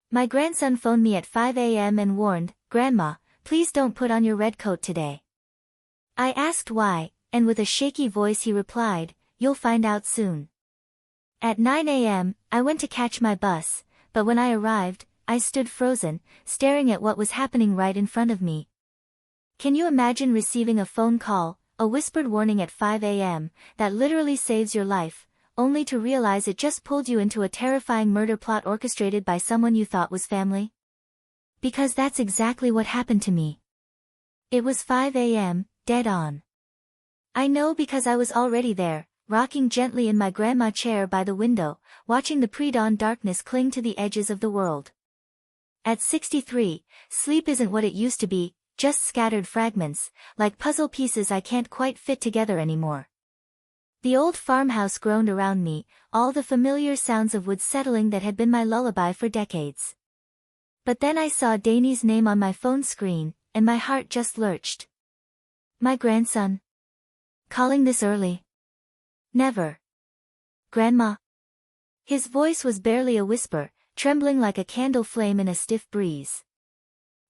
My grandson phoned me at 5 a.m. and warned, "Grandma, please don't put on your red coat today." I asked why, and with a shaky voice he replied, "You'll find out soon." At 9 a.m., I went to catch my bus, but when I arrived, I stood frozen, staring at what was happening right in front of me. Can you imagine receiving a phone call, a whispered warning at 5 a.m., that literally saves your life, only to realize it just pulled you into a terrifying murder plot orchestrated by someone you thought was family? Because that's exactly what happened to me. It was 5 a.m., dead on. I know because I was already there, rocking gently in my grandma chair by the window, watching the pre-dawn darkness cling to the edges of the world. At 63, sleep isn't what it used to be, just scattered fragments, like puzzle pieces I can't quite fit together anymore. The old farmhouse groaned around me, all the familiar sounds of wood settling that had been my lullaby for decades. But then I saw Danny's name on my phone screen, and my heart just lurched. My grandson? Calling this early? Never. Grandma? His voice was barely a whisper, trembling like a candle flame in a stiff breeze.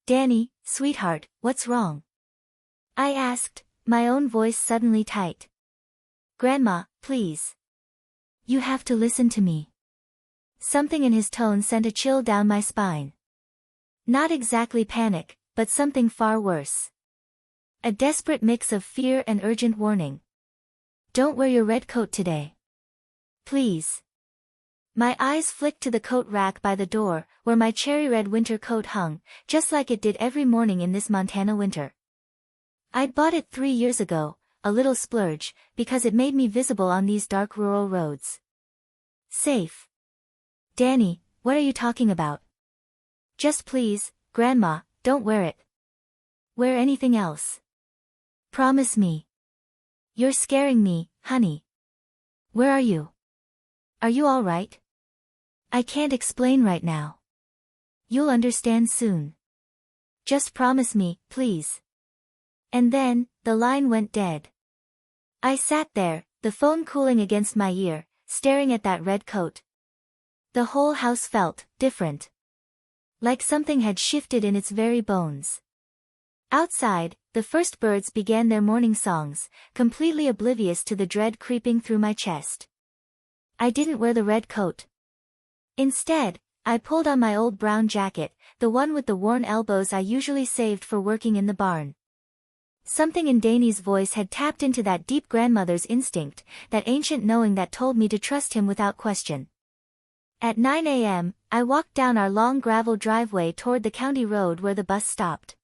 "Danny, sweetheart, what's wrong?" I asked, my own voice suddenly tight. "Grandma, please. You have to listen to me." Something in his tone sent a chill down my spine. Not exactly panic, but something far worse. A desperate mix of fear and urgent warning. "Don't wear your red coat today. Please." My eyes flicked to the coat rack by the door, where my cherry red winter coat hung, just like it did every morning in this Montana winter. I'd bought it 3 years ago, a little splurge, because it made me visible on these dark rural roads. Safe. "Danny, what are you talking about?" "Just please, Grandma, don't wear it. Wear anything else. Promise me." "You're scaring me, honey." "Where are you? Are you all right?" "I can't explain right now. You'll understand soon. Just promise me, please." And then, the line went dead. I sat there, the phone cooling against my ear, staring at that red coat. The whole house felt different. Like something had shifted in its very bones. Outside, the first birds began their morning songs, completely oblivious to the dread creeping through my chest. I didn't wear the red coat. Instead, I pulled on my old brown jacket, the one with the worn elbows I usually saved for working in the barn. Something in Danny's voice had tapped into that deep grandmother's instinct, that ancient knowing that told me to trust him without question. At 9 a.m., I walked down our long gravel driveway toward the county road where the bus stopped.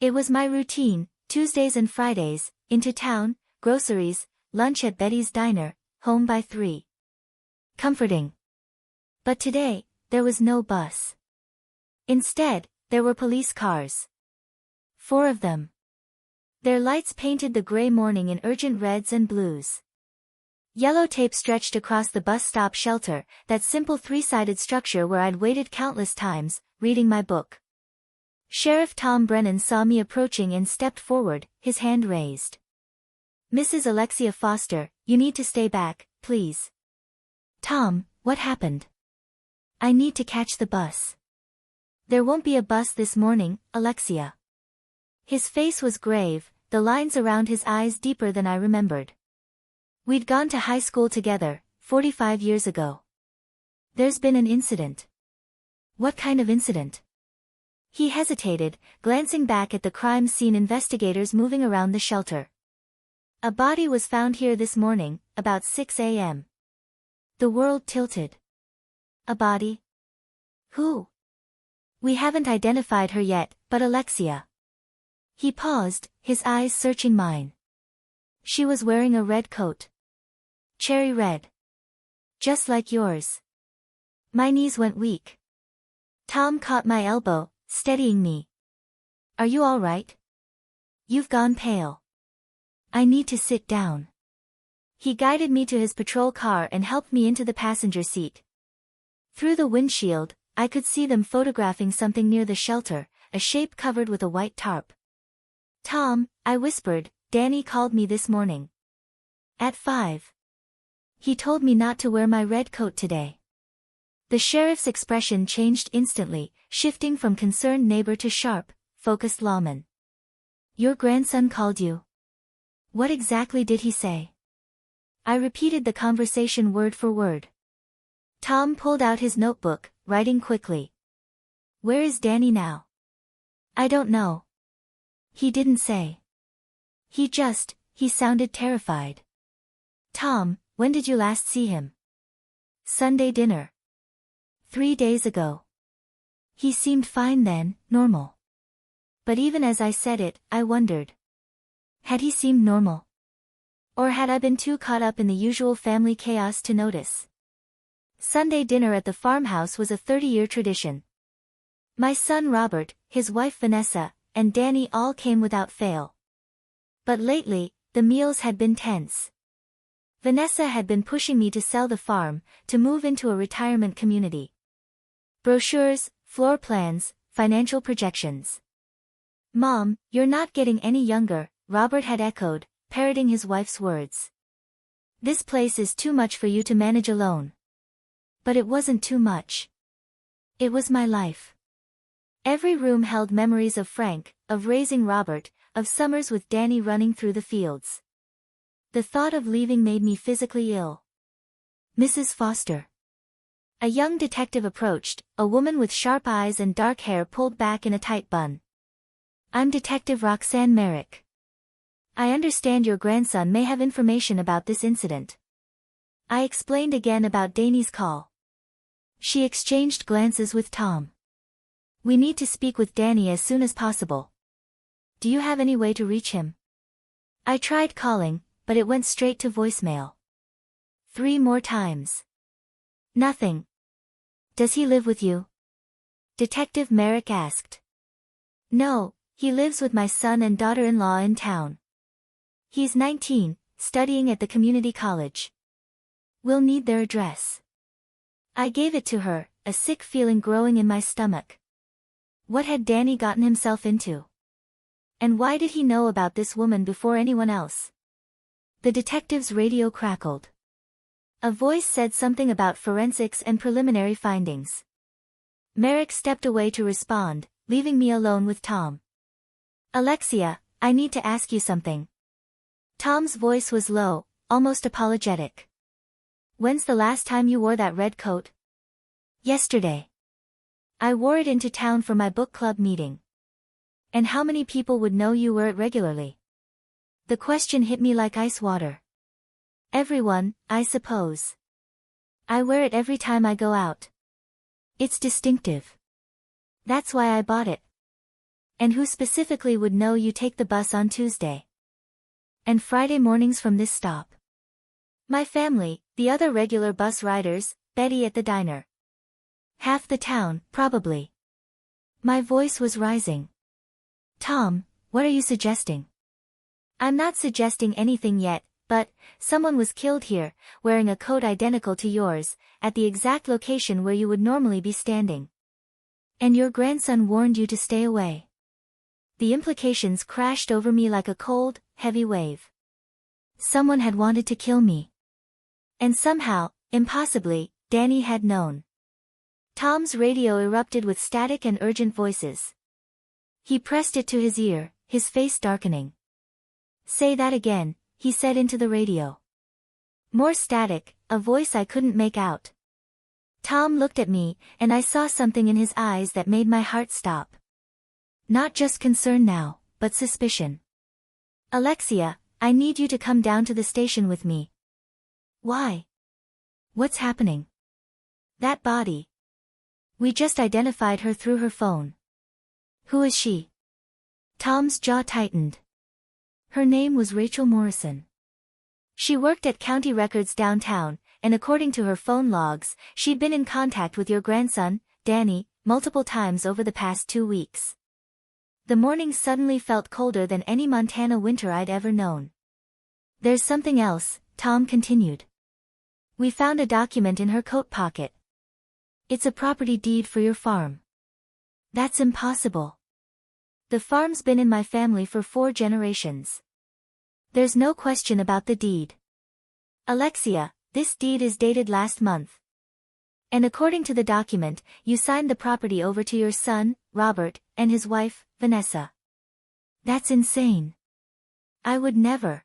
It was my routine, Tuesdays and Fridays, into town, groceries, lunch at Betty's Diner, home by 3. Comforting. But today, there was no bus. Instead, there were police cars. 4 of them. Their lights painted the gray morning in urgent reds and blues. Yellow tape stretched across the bus stop shelter, that simple 3-sided structure where I'd waited countless times, reading my book. Sheriff Tom Brennan saw me approaching and stepped forward, his hand raised. "Mrs. Alexia Foster, you need to stay back, please." "Tom, what happened?" "I need to catch the bus." "There won't be a bus this morning, Alexia." His face was grave, the lines around his eyes deeper than I remembered. "We'd gone to high school together, 45 years ago. There's been an incident." "What kind of incident?" He hesitated, glancing back at the crime scene investigators moving around the shelter. "A body was found here this morning, about 6 a.m. The world tilted. "A body? Who?" "We haven't identified her yet, but Alexia." He paused, his eyes searching mine. "She was wearing a red coat. Cherry red. Just like yours." My knees went weak. Tom caught my elbow, steadying me. "Are you all right? You've gone pale." "I need to sit down." He guided me to his patrol car and helped me into the passenger seat. Through the windshield, I could see them photographing something near the shelter, a shape covered with a white tarp. "Tom," I whispered, "Danny called me this morning. At 5. He told me not to wear my red coat today." The sheriff's expression changed instantly, shifting from concerned neighbor to sharp, focused lawman. Your grandson called you. What exactly did he say? I repeated the conversation word for word. Tom pulled out his notebook, writing quickly. Where is Danny now? I don't know. He didn't say. He sounded terrified. Tom, when did you last see him? Sunday dinner. 3 days ago. He seemed fine then, normal. But even as I said it, I wondered. Had he seemed normal? Or had I been too caught up in the usual family chaos to notice? Sunday dinner at the farmhouse was a 30-year tradition. My son Robert, his wife Vanessa, and Danny all came without fail. But lately, the meals had been tense. Vanessa had been pushing me to sell the farm, to move into a retirement community. Brochures, floor plans, financial projections. Mom, you're not getting any younger, Robert had echoed, parroting his wife's words. This place is too much for you to manage alone. But it wasn't too much. It was my life. Every room held memories of Frank, of raising Robert, of summers with Danny running through the fields. The thought of leaving made me physically ill. Mrs. Foster. A young detective approached, a woman with sharp eyes and dark hair pulled back in a tight bun. I'm Detective Roxanne Merrick. I understand your grandson may have information about this incident. I explained again about Danny's call. She exchanged glances with Tom. We need to speak with Danny as soon as possible. Do you have any way to reach him? I tried calling, but it went straight to voicemail. 3 more times. Nothing. Does he live with you? Detective Merrick asked. No, he lives with my son and daughter-in-law in town. He's 19, studying at the community college. We'll need their address. I gave it to her, a sick feeling growing in my stomach. What had Danny gotten himself into? And why did he know about this woman before anyone else? The detective's radio crackled. A voice said something about forensics and preliminary findings. Merrick stepped away to respond, leaving me alone with Tom. Alexia, I need to ask you something. Tom's voice was low, almost apologetic. When's the last time you wore that red coat? Yesterday. I wore it into town for my book club meeting. And how many people would know you wear it regularly? The question hit me like ice water. Everyone, I suppose. I wear it every time I go out. It's distinctive. That's why I bought it. And who specifically would know you take the bus on Tuesday? And Friday mornings from this stop? My family, the other regular bus riders, Betty at the diner. Half the town, probably. My voice was rising. Tom, what are you suggesting? I'm not suggesting anything yet, but, someone was killed here, wearing a coat identical to yours, at the exact location where you would normally be standing. And your grandson warned you to stay away. The implications crashed over me like a cold, heavy wave. Someone had wanted to kill me. And somehow, impossibly, Danny had known. Tom's radio erupted with static and urgent voices. He pressed it to his ear, his face darkening. Say that again, he said into the radio. More static, a voice I couldn't make out. Tom looked at me, and I saw something in his eyes that made my heart stop. Not just concern now, but suspicion. Alexia, I need you to come down to the station with me. Why? What's happening? That body. We just identified her through her phone. Who is she? Tom's jaw tightened. Her name was Rachel Morrison. She worked at County Records downtown, and according to her phone logs, she'd been in contact with your grandson, Danny, multiple times over the past 2 weeks. The morning suddenly felt colder than any Montana winter I'd ever known. There's something else, Tom continued. We found a document in her coat pocket. It's a property deed for your farm. That's impossible. The farm's been in my family for 4 generations. There's no question about the deed. Alexia, this deed is dated last month. And according to the document, you signed the property over to your son, Robert, and his wife, Vanessa. That's insane. I would never.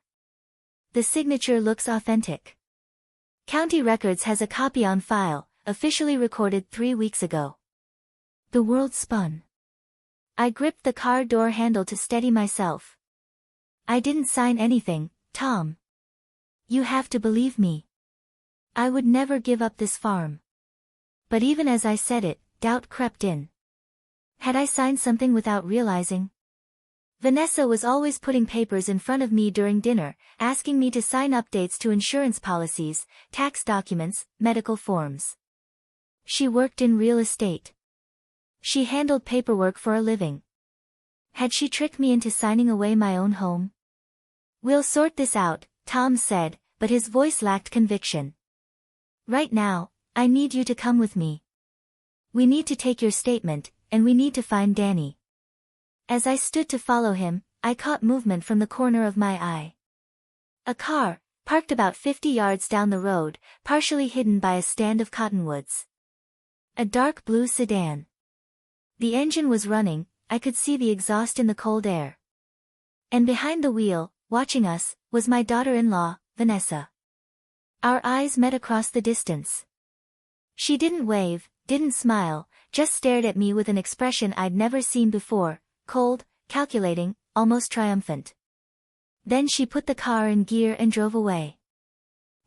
The signature looks authentic. County Records has a copy on file, officially recorded 3 weeks ago. The world spun. I gripped the car door handle to steady myself. I didn't sign anything, Tom. You have to believe me. I would never give up this farm. But even as I said it, doubt crept in. Had I signed something without realizing? Vanessa was always putting papers in front of me during dinner, asking me to sign updates to insurance policies, tax documents, medical forms. She worked in real estate. She handled paperwork for a living. Had she tricked me into signing away my own home? We'll sort this out, Tom said, but his voice lacked conviction. Right now, I need you to come with me. We need to take your statement, and we need to find Danny. As I stood to follow him, I caught movement from the corner of my eye. A car, parked about 50 yards down the road, partially hidden by a stand of cottonwoods. A dark blue sedan. The engine was running, I could see the exhaust in the cold air. And behind the wheel, watching us, was my daughter-in-law, Vanessa. Our eyes met across the distance. She didn't wave, didn't smile, just stared at me with an expression I'd never seen before, cold, calculating, almost triumphant. Then she put the car in gear and drove away.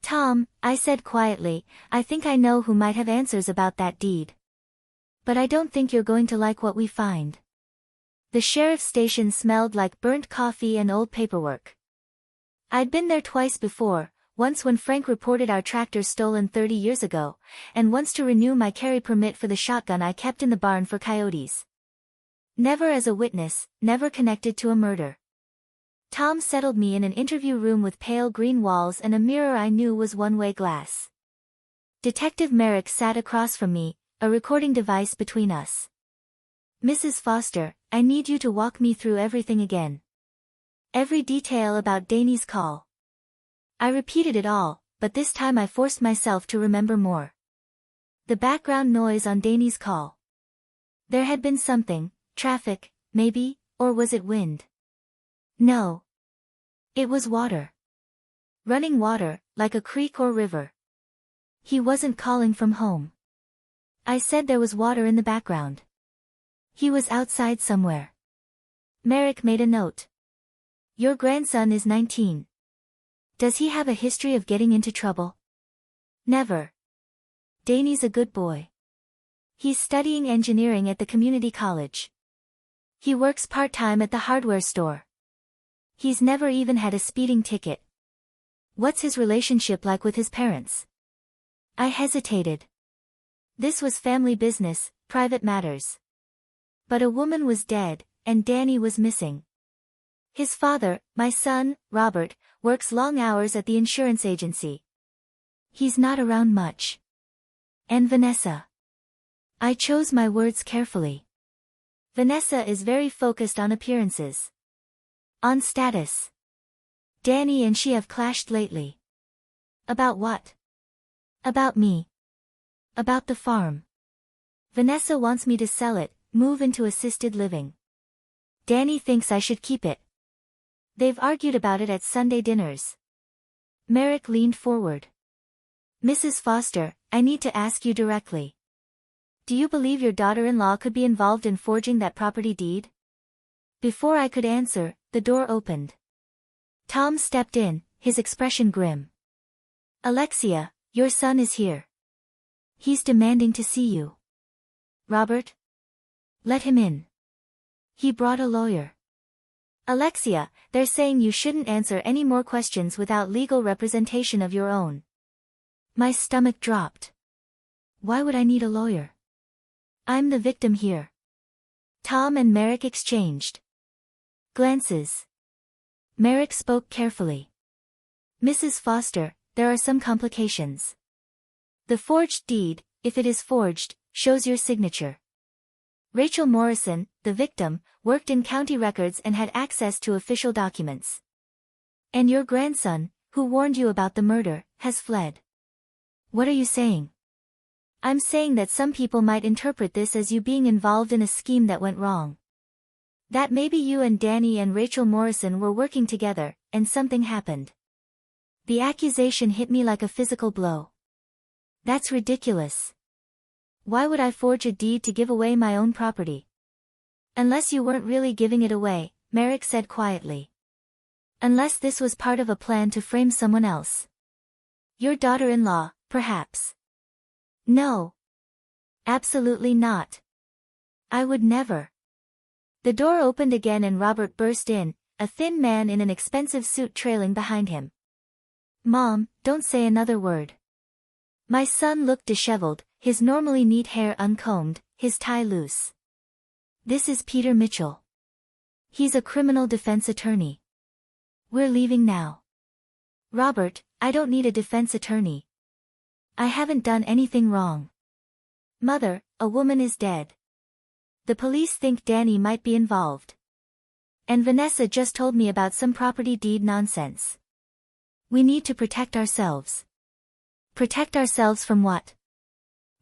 Tom, I said quietly, I think I know who might have answers about that deed. But I don't think you're going to like what we find. The sheriff's station smelled like burnt coffee and old paperwork. I'd been there twice before, once when Frank reported our tractor stolen 30 years ago, and once to renew my carry permit for the shotgun I kept in the barn for coyotes. Never as a witness, never connected to a murder. Tom settled me in an interview room with pale green walls and a mirror I knew was one-way glass. Detective Merrick sat across from me, a recording device between us. Mrs. Foster, I need you to walk me through everything again. Every detail about Danny's call. I repeated it all, but this time I forced myself to remember more. The background noise on Danny's call. There had been something, traffic, maybe, or was it wind? No. It was water. Running water, like a creek or river. He wasn't calling from home. I said there was water in the background. He was outside somewhere. Merrick made a note. Your grandson is 19. Does he have a history of getting into trouble? Never. Danny's a good boy. He's studying engineering at the community college. He works part-time at the hardware store. He's never even had a speeding ticket. What's his relationship like with his parents? I hesitated. This was family business, private matters. But a woman was dead, and Danny was missing. His father, my son, Robert, works long hours at the insurance agency. He's not around much. And Vanessa. I chose my words carefully. Vanessa is very focused on appearances. On status. Danny and she have clashed lately. About what? About me. About the farm. Vanessa wants me to sell it, move into assisted living. Danny thinks I should keep it. They've argued about it at Sunday dinners. Merrick leaned forward. Mrs. Foster, I need to ask you directly. Do you believe your daughter-in-law could be involved in forging that property deed? Before I could answer, the door opened. Tom stepped in, his expression grim. Alexia, your son is here. He's demanding to see you. Robert? Let him in. He brought a lawyer. Alexia, they're saying you shouldn't answer any more questions without legal representation of your own. My stomach dropped. Why would I need a lawyer? I'm the victim here. Tom and Merrick exchanged glances. Merrick spoke carefully. Mrs. Foster, there are some complications. The forged deed, if it is forged, shows your signature. Rachel Morrison, the victim, worked in county records and had access to official documents. And your grandson, who warned you about the murder, has fled. What are you saying? I'm saying that some people might interpret this as you being involved in a scheme that went wrong. That maybe you and Danny and Rachel Morrison were working together, and something happened. The accusation hit me like a physical blow. That's ridiculous. Why would I forge a deed to give away my own property? Unless you weren't really giving it away, Merrick said quietly. Unless this was part of a plan to frame someone else. Your daughter-in-law, perhaps. No. Absolutely not. I would never. The door opened again and Robert burst in, a thin man in an expensive suit trailing behind him. Mom, don't say another word. My son looked disheveled, his normally neat hair uncombed, his tie loose. This is Peter Mitchell. He's a criminal defense attorney. We're leaving now. Robert, I don't need a defense attorney. I haven't done anything wrong. Mother, a woman is dead. The police think Danny might be involved. And Vanessa just told me about some property deed nonsense. We need to protect ourselves. Protect ourselves from what?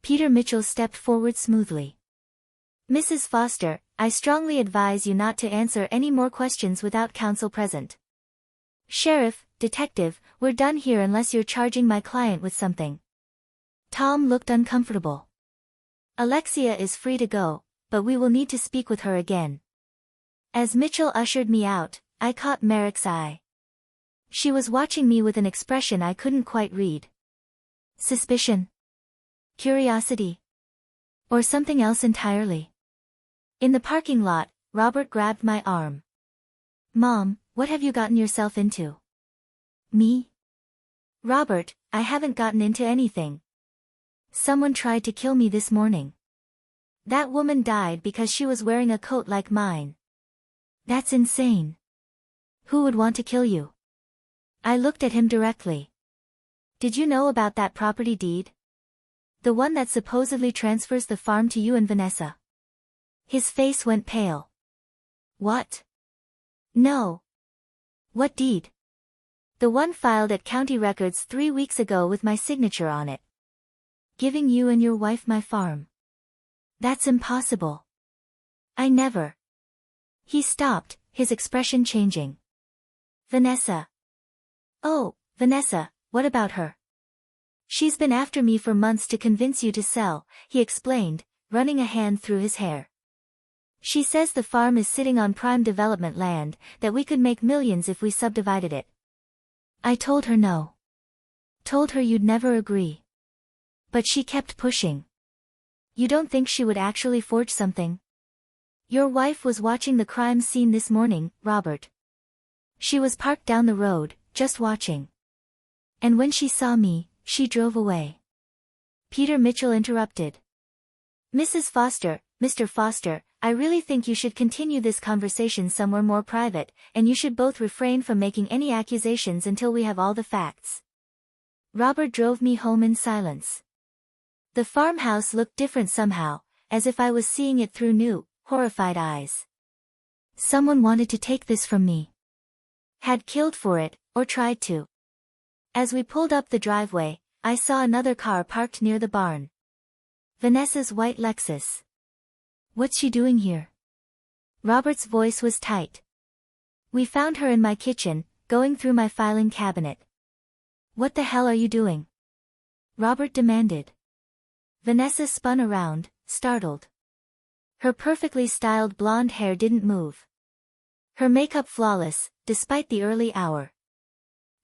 Peter Mitchell stepped forward smoothly. Mrs. Foster, I strongly advise you not to answer any more questions without counsel present. Sheriff, detective, we're done here unless you're charging my client with something. Tom looked uncomfortable. Alexia is free to go, but we will need to speak with her again. As Mitchell ushered me out, I caught Merrick's eye. She was watching me with an expression I couldn't quite read. Suspicion? Curiosity? Or something else entirely? In the parking lot, Robert grabbed my arm. Mom, what have you gotten yourself into? Me? Robert, I haven't gotten into anything. Someone tried to kill me this morning. That woman died because she was wearing a coat like mine. That's insane. Who would want to kill you? I looked at him directly. Did you know about that property deed? The one that supposedly transfers the farm to you and Vanessa. His face went pale. What? No. What deed? The one filed at county records 3 weeks ago with my signature on it. Giving you and your wife my farm. That's impossible. I never. He stopped, his expression changing. Vanessa. Oh, Vanessa, what about her? She's been after me for months to convince you to sell, he explained, running a hand through his hair. She says the farm is sitting on prime development land, that we could make millions if we subdivided it. I told her no. Told her you'd never agree. But she kept pushing. You don't think she would actually forge something? Your wife was watching the crime scene this morning, Robert. She was parked down the road, just watching. And when she saw me, she drove away. Peter Mitchell interrupted. Mrs. Foster, Mr. Foster, I really think you should continue this conversation somewhere more private, and you should both refrain from making any accusations until we have all the facts. Robert drove me home in silence. The farmhouse looked different somehow, as if I was seeing it through new, horrified eyes. Someone wanted to take this from me. Had killed for it, or tried to. As we pulled up the driveway, I saw another car parked near the barn. Vanessa's white Lexus. What's she doing here? Robert's voice was tight. We found her in my kitchen, going through my filing cabinet. What the hell are you doing? Robert demanded. Vanessa spun around, startled. Her perfectly styled blonde hair didn't move. Her makeup flawless, despite the early hour.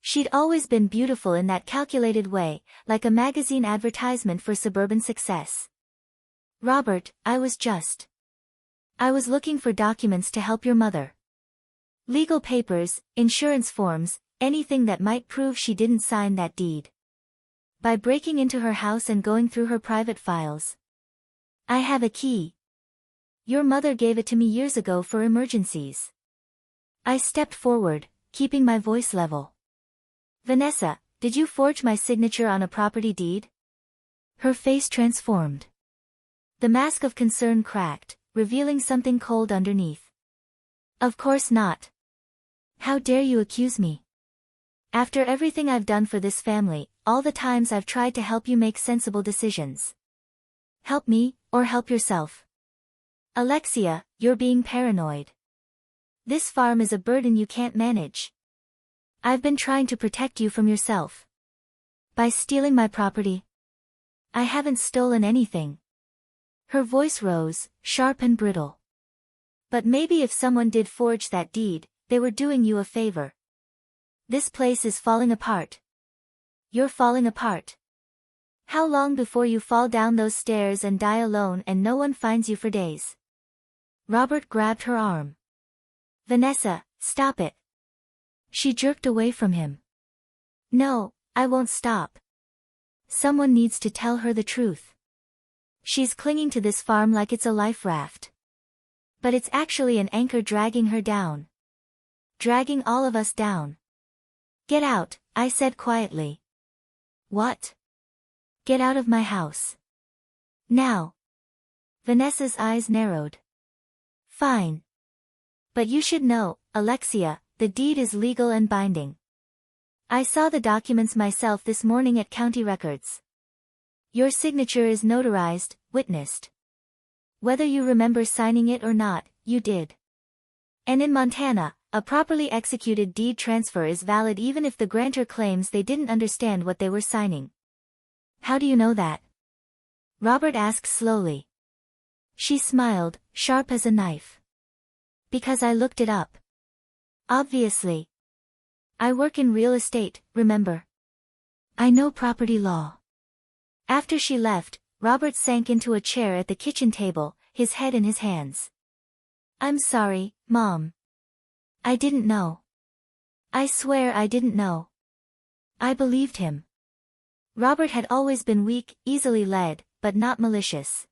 She'd always been beautiful in that calculated way, like a magazine advertisement for suburban success. Robert, I was looking for documents to help your mother. Legal papers, insurance forms, anything that might prove she didn't sign that deed. By breaking into her house and going through her private files. I have a key. Your mother gave it to me years ago for emergencies. I stepped forward, keeping my voice level. Vanessa, did you forge my signature on a property deed? Her face transformed. The mask of concern cracked, revealing something cold underneath. Of course not. How dare you accuse me? After everything I've done for this family, all the times I've tried to help you make sensible decisions. Help me, or help yourself. Alexia, you're being paranoid. This farm is a burden you can't manage. I've been trying to protect you from yourself. By stealing my property. I haven't stolen anything. Her voice rose, sharp and brittle. But maybe if someone did forge that deed, they were doing you a favor. This place is falling apart. You're falling apart. How long before you fall down those stairs and die alone and no one finds you for days? Robert grabbed her arm. Vanessa, stop it. She jerked away from him. No, I won't stop. Someone needs to tell her the truth. She's clinging to this farm like it's a life raft. But it's actually an anchor dragging her down. Dragging all of us down. Get out, I said quietly. What? Get out of my house. Now. Vanessa's eyes narrowed. Fine. But you should know, Alexia, the deed is legal and binding. I saw the documents myself this morning at county records. Your signature is notarized, witnessed. Whether you remember signing it or not, you did. And in Montana, a properly executed deed transfer is valid even if the grantor claims they didn't understand what they were signing. How do you know that? Robert asked slowly. She smiled, sharp as a knife. Because I looked it up. Obviously. I work in real estate, remember? I know property law. After she left, Robert sank into a chair at the kitchen table, his head in his hands. I'm sorry, Mom. I didn't know. I swear I didn't know. I believed him. Robert had always been weak, easily led, but not malicious.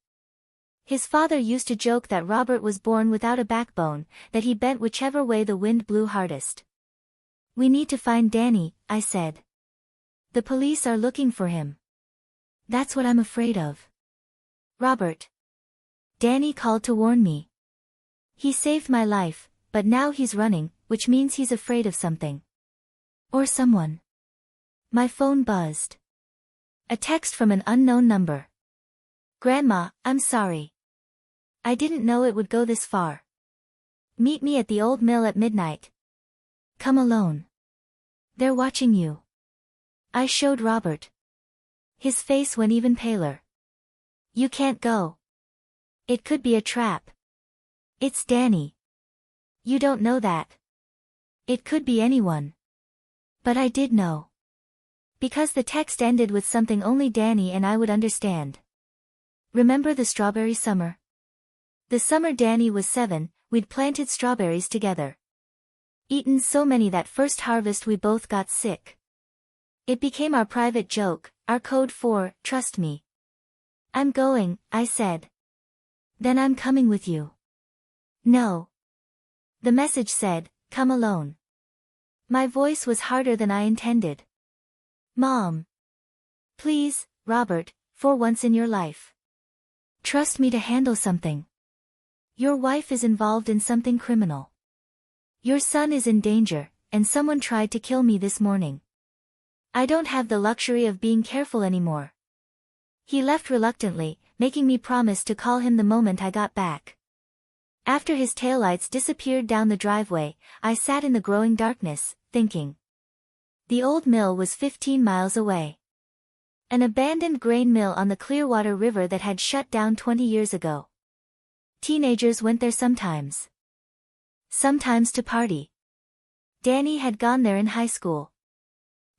His father used to joke that Robert was born without a backbone, that he bent whichever way the wind blew hardest. We need to find Danny, I said. The police are looking for him. That's what I'm afraid of. Robert. Danny called to warn me. He saved my life, but now he's running, which means he's afraid of something. Or someone. My phone buzzed. A text from an unknown number. Grandma, I'm sorry. I didn't know it would go this far. Meet me at the old mill at midnight. Come alone. They're watching you. I showed Robert. His face went even paler. You can't go. It could be a trap. It's Danny. You don't know that. It could be anyone. But I did know. Because the text ended with something only Danny and I would understand. Remember the strawberry summer? The summer Danny was 7, we'd planted strawberries together. Eaten so many that first harvest we both got sick. It became our private joke, our code for, trust me. I'm going, I said. Then I'm coming with you. No. The message said, come alone. My voice was harder than I intended. Mom. Please, Robert, for once in your life. Trust me to handle something. Your wife is involved in something criminal. Your son is in danger, and someone tried to kill me this morning. I don't have the luxury of being careful anymore. He left reluctantly, making me promise to call him the moment I got back. After his taillights disappeared down the driveway, I sat in the growing darkness, thinking. The old mill was 15 miles away. An abandoned grain mill on the Clearwater River that had shut down 20 years ago. Teenagers went there sometimes. Sometimes to party. Danny had gone there in high school.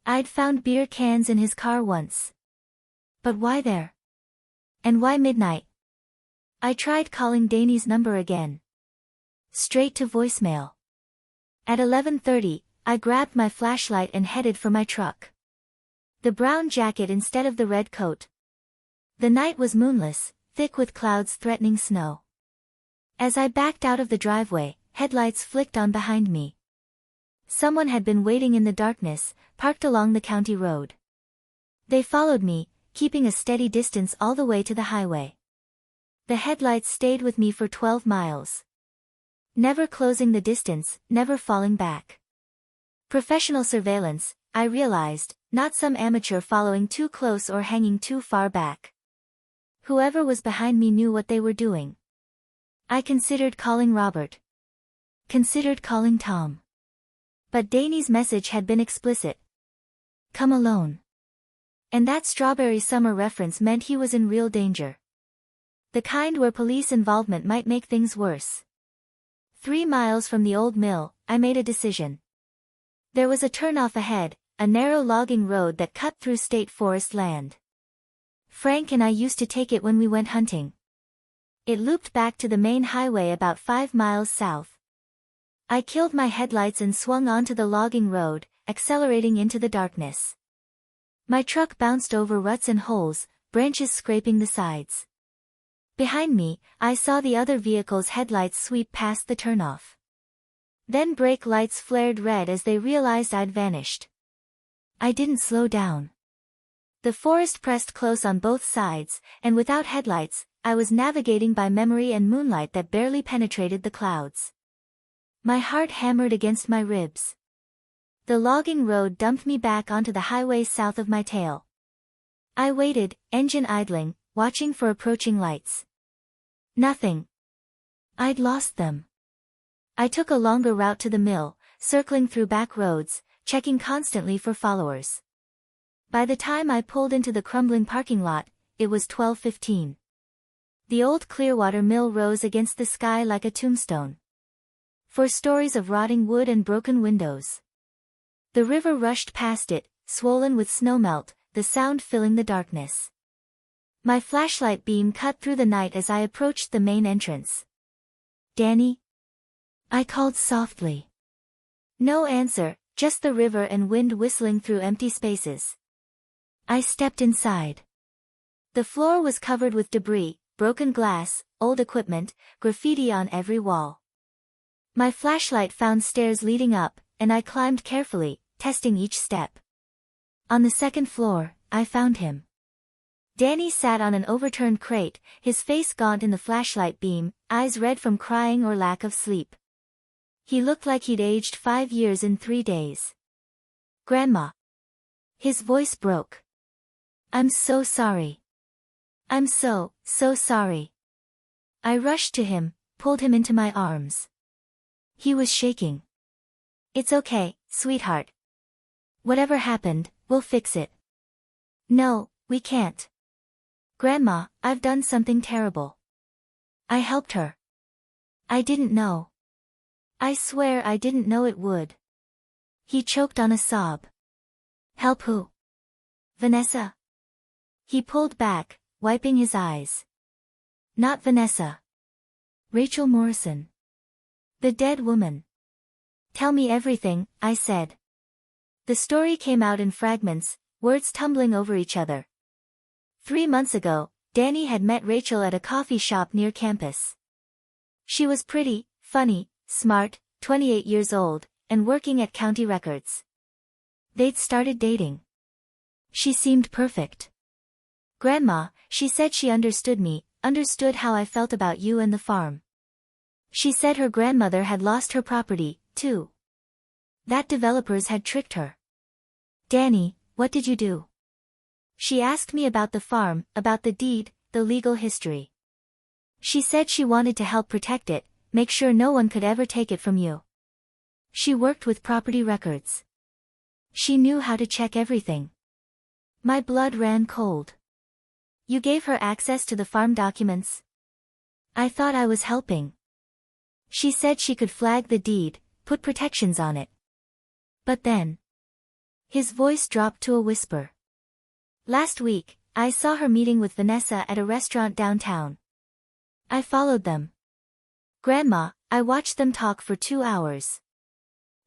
I'd found beer cans in his car once. But why there? And why midnight? I tried calling Danny's number again. Straight to voicemail. At 11:30, I grabbed my flashlight and headed for my truck. The brown jacket instead of the red coat. The night was moonless, thick with clouds threatening snow. As I backed out of the driveway, headlights flicked on behind me. Someone had been waiting in the darkness, parked along the county road. They followed me, keeping a steady distance all the way to the highway. The headlights stayed with me for 12 miles. Never closing the distance, never falling back. Professional surveillance, I realized, not some amateur following too close or hanging too far back. Whoever was behind me knew what they were doing. I considered calling Robert. Considered calling Tom. But Danny's message had been explicit. Come alone. And that strawberry summer reference meant he was in real danger. The kind where police involvement might make things worse. 3 miles from the old mill, I made a decision. There was a turnoff ahead, a narrow logging road that cut through state forest land. Frank and I used to take it when we went hunting. It looped back to the main highway about 5 miles south. I killed my headlights and swung onto the logging road, accelerating into the darkness. My truck bounced over ruts and holes, branches scraping the sides. Behind me, I saw the other vehicle's headlights sweep past the turnoff. Then brake lights flared red as they realized I'd vanished. I didn't slow down. The forest pressed close on both sides, and without headlights, I was navigating by memory and moonlight that barely penetrated the clouds. My heart hammered against my ribs. The logging road dumped me back onto the highway south of my tail. I waited, engine idling, watching for approaching lights. Nothing. I'd lost them. I took a longer route to the mill, circling through back roads, checking constantly for followers. By the time I pulled into the crumbling parking lot, it was 12:15. The old Clearwater mill rose against the sky like a tombstone. 4 stories of rotting wood and broken windows. The river rushed past it, swollen with snowmelt, the sound filling the darkness. My flashlight beam cut through the night as I approached the main entrance. Danny? I called softly. No answer, just the river and wind whistling through empty spaces. I stepped inside. The floor was covered with debris, broken glass, old equipment, graffiti on every wall. My flashlight found stairs leading up, and I climbed carefully, testing each step. On the second floor, I found him. Danny sat on an overturned crate, his face gaunt in the flashlight beam, eyes red from crying or lack of sleep. He looked like he'd aged 5 years in 3 days. Grandma. His voice broke. I'm so sorry. I'm so sorry. I rushed to him, pulled him into my arms. He was shaking. It's okay, sweetheart. Whatever happened, we'll fix it. No, we can't. Grandma, I've done something terrible. I helped her. I didn't know. I swear I didn't know it would. He choked on a sob. Help who? Vanessa. He pulled back, wiping his eyes. Not Vanessa. Rachel Morrison. The dead woman. Tell me everything, I said. The story came out in fragments, words tumbling over each other. 3 months ago, Danny had met Rachel at a coffee shop near campus. She was pretty, funny, smart, 28 years old, and working at County Records. They'd started dating. She seemed perfect. Grandma, she said she understood me, understood how I felt about you and the farm. She said her grandmother had lost her property, too. That developers had tricked her. Danny, what did you do? She asked me about the farm, about the deed, the legal history. She said she wanted to help protect it, make sure no one could ever take it from you. She worked with property records. She knew how to check everything. My blood ran cold. You gave her access to the farm documents? I thought I was helping. She said she could flag the deed, put protections on it. But then. His voice dropped to a whisper. Last week, I saw her meeting with Vanessa at a restaurant downtown. I followed them. Grandma, I watched them talk for 2 hours.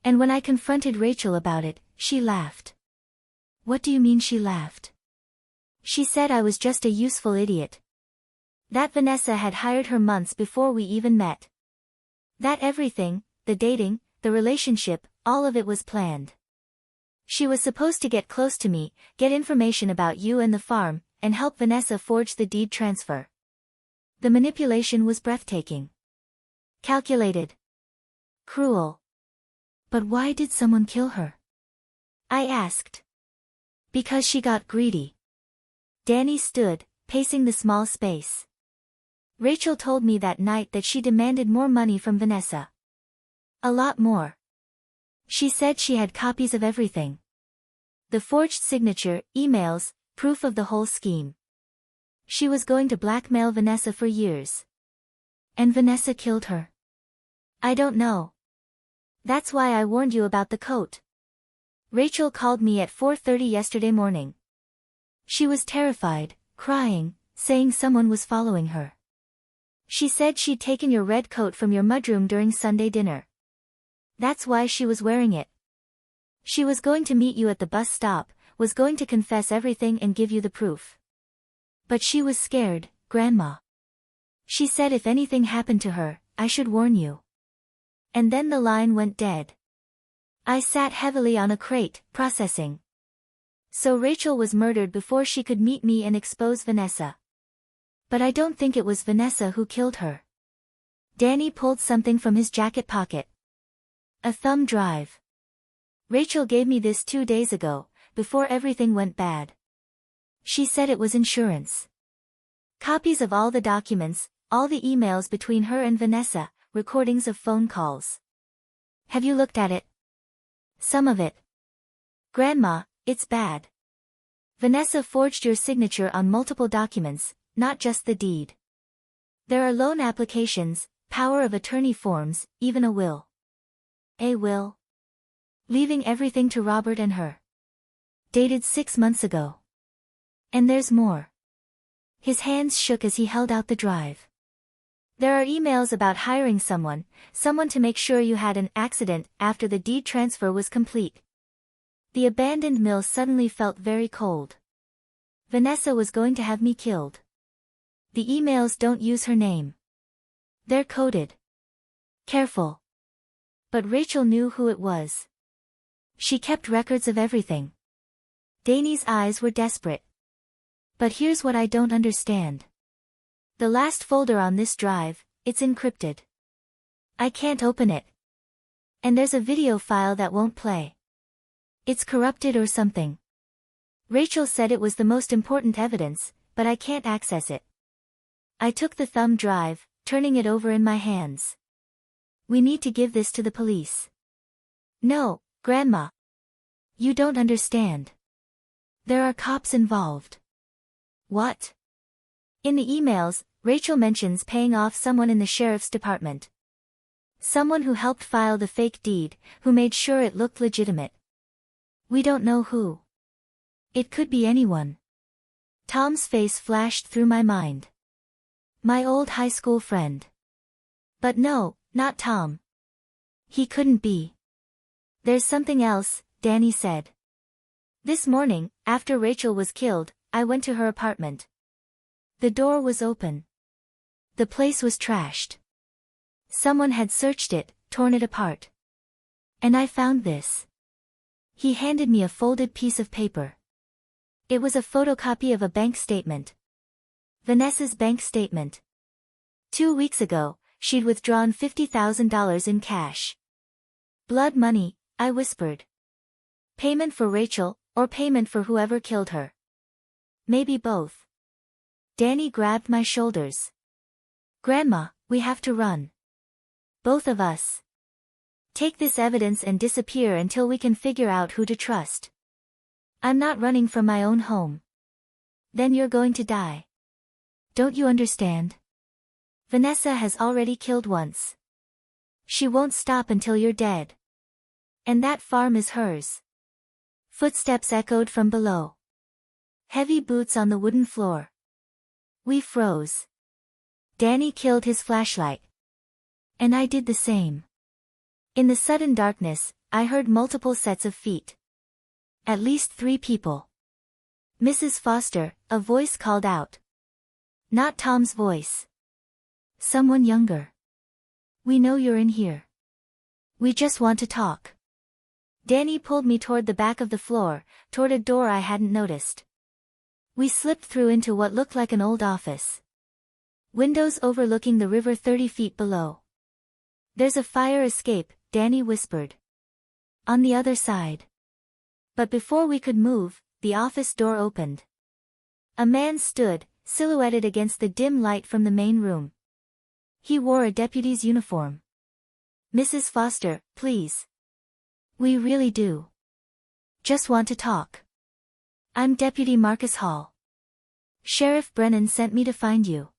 And when I confronted Rachel about it, she laughed. What do you mean she laughed? She said I was just a useful idiot. That Vanessa had hired her months before we even met. That everything, the dating, the relationship, all of it was planned. She was supposed to get close to me, get information about you and the farm, and help Vanessa forge the deed transfer. The manipulation was breathtaking. Calculated. Cruel. But why did someone kill her? I asked. Because she got greedy. Danny stood, pacing the small space. Rachel told me that night that she demanded more money from Vanessa. A lot more. She said she had copies of everything. The forged signature, emails, proof of the whole scheme. She was going to blackmail Vanessa for years. And Vanessa killed her. I don't know. That's why I warned you about the coat. Rachel called me at 4:30 yesterday morning. She was terrified, crying, saying someone was following her. She said she'd taken your red coat from your mudroom during Sunday dinner. That's why she was wearing it. She was going to meet you at the bus stop, was going to confess everything and give you the proof. But she was scared, Grandma. She said if anything happened to her, I should warn you. And then the line went dead. I sat heavily on a crate, processing. So Rachel was murdered before she could meet me and expose Vanessa. But I don't think it was Vanessa who killed her. Danny pulled something from his jacket pocket. A thumb drive. Rachel gave me this 2 days ago, before everything went bad. She said it was insurance. Copies of all the documents, all the emails between her and Vanessa, recordings of phone calls. Have you looked at it? Some of it. Grandma, it's bad. Vanessa forged your signature on multiple documents, not just the deed. There are loan applications, power of attorney forms, even a will. A will? Leaving everything to Robert and her. Dated 6 months ago. And there's more. His hands shook as he held out the drive. There are emails about hiring someone to make sure you had an accident after the deed transfer was complete. The abandoned mill suddenly felt very cold. Vanessa was going to have me killed. The emails don't use her name. They're coded. Careful. But Rachel knew who it was. She kept records of everything. Danny's eyes were desperate. But here's what I don't understand. The last folder on this drive, it's encrypted. I can't open it. And there's a video file that won't play. It's corrupted or something. Rachel said it was the most important evidence, but I can't access it. I took the thumb drive, turning it over in my hands. We need to give this to the police. No, Grandma. You don't understand. There are cops involved. What? In the emails, Rachel mentions paying off someone in the sheriff's department. Someone who helped file the fake deed, who made sure it looked legitimate. We don't know who. It could be anyone. Tom's face flashed through my mind. My old high school friend. But no, not Tom. He couldn't be. There's something else, Danny said. This morning, after Rachel was killed, I went to her apartment. The door was open. The place was trashed. Someone had searched it, torn it apart. And I found this. He handed me a folded piece of paper. It was a photocopy of a bank statement. Vanessa's bank statement. 2 weeks ago, she'd withdrawn $50,000 in cash. Blood money, I whispered. Payment for Rachel, or payment for whoever killed her. Maybe both. Danny grabbed my shoulders. Grandma, we have to run. Both of us. Take this evidence and disappear until we can figure out who to trust. I'm not running from my own home. Then you're going to die. Don't you understand? Vanessa has already killed once. She won't stop until you're dead. And that farm is hers. Footsteps echoed from below. Heavy boots on the wooden floor. We froze. Danny killed his flashlight. And I did the same. In the sudden darkness, I heard multiple sets of feet. At least 3 people. Mrs. Foster, a voice called out. Not Tom's voice. Someone younger. We know you're in here. We just want to talk. Danny pulled me toward the back of the floor, toward a door I hadn't noticed. We slipped through into what looked like an old office. Windows overlooking the river 30 feet below. There's a fire escape, Danny whispered. On the other side. But before we could move, the office door opened. A man stood, silhouetted against the dim light from the main room. He wore a deputy's uniform. "Mrs. Foster, please. We really do. Just want to talk. I'm Deputy Marcus Hall. Sheriff Brennan sent me to find you."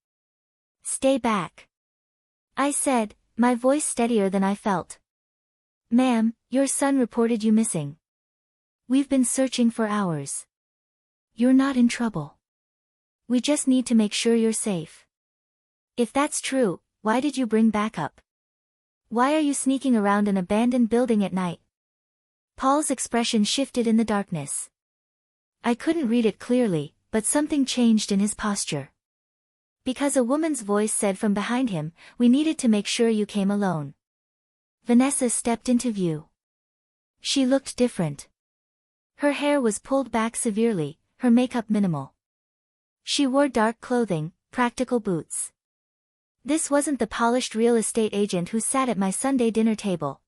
"Stay back," I said, my voice steadier than I felt. "Ma'am, your son reported you missing. We've been searching for hours. You're not in trouble. We just need to make sure you're safe. If that's true, why did you bring backup? Why are you sneaking around an abandoned building at night?" Paul's expression shifted in the darkness. I couldn't read it clearly, but something changed in his posture. Because a woman's voice said from behind him, "We needed to make sure you came alone." Vanessa stepped into view. She looked different. Her hair was pulled back severely, her makeup minimal. She wore dark clothing, practical boots. This wasn't the polished real estate agent who sat at my Sunday dinner table.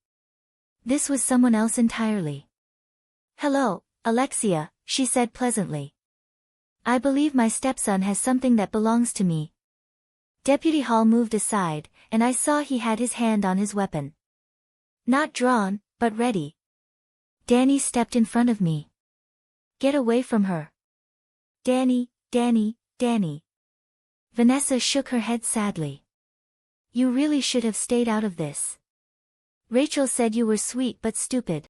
This was someone else entirely. "Hello, Alexia," she said pleasantly. "I believe my stepson has something that belongs to me." Deputy Hall moved aside, and I saw he had his hand on his weapon. Not drawn, but ready. Danny stepped in front of me. "Get away from her." "Danny, Danny, Danny." Vanessa shook her head sadly. "You really should have stayed out of this. Rachel said you were sweet but stupid."